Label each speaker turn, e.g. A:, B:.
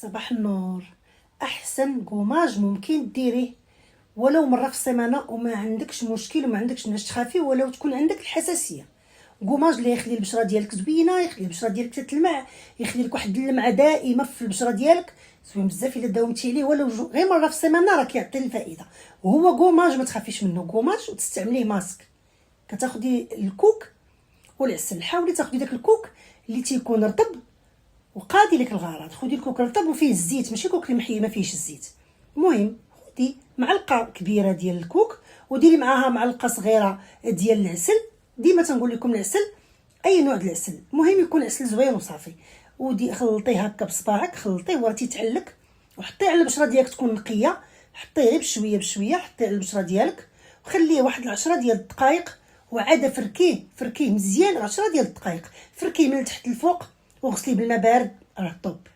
A: صباح النور. احسن كوماج ممكن ديريه ولو مره في السيمانه وما عندكش مشكل وما عندكش مناش تخافي ولو تكون عندك الحساسيه. كوماج اللي يخلي البشره ديالك زوينه، يخلي البشره ديالك تتلمع، يخلي لك واحد اللمعه دائمه في البشره ديالك. زوين بزاف الا داومتي عليه ولو غير مره في السيمانه راه كيعطي الفائده. وهو كوماج ما تخافيش منه، كوماج وتستعمليه ماسك. كتاخدي الكوك والعسل، حاولي تاخدي داك الكوك اللي تيكون رطب وقادي لك الغرض. خدي الكوك رطب وفيه الزيت، ماشي كوك اللي محيي ما فيهش الزيت. المهم خدي معلقه كبيره ديال الكوك وديري معاها معلقه صغيره ديال العسل. ديما تنقول لكم العسل اي نوع ديال العسل، المهم يكون عسل زوين وصافي. ودي خلطيه هكا بصباعك، خلطيه وراه تيتعلك وحطيه على البشره ديالك تكون نقيه. حطيه غير بشويه بشويه، حطيه على البشره ديالك وخليه واحد 10 ديال الدقائق. وعاد فركيه مزيان 10 ديال الدقائق، فركيه من التحت للفوق وغسليه بالماء بارد راه طوب.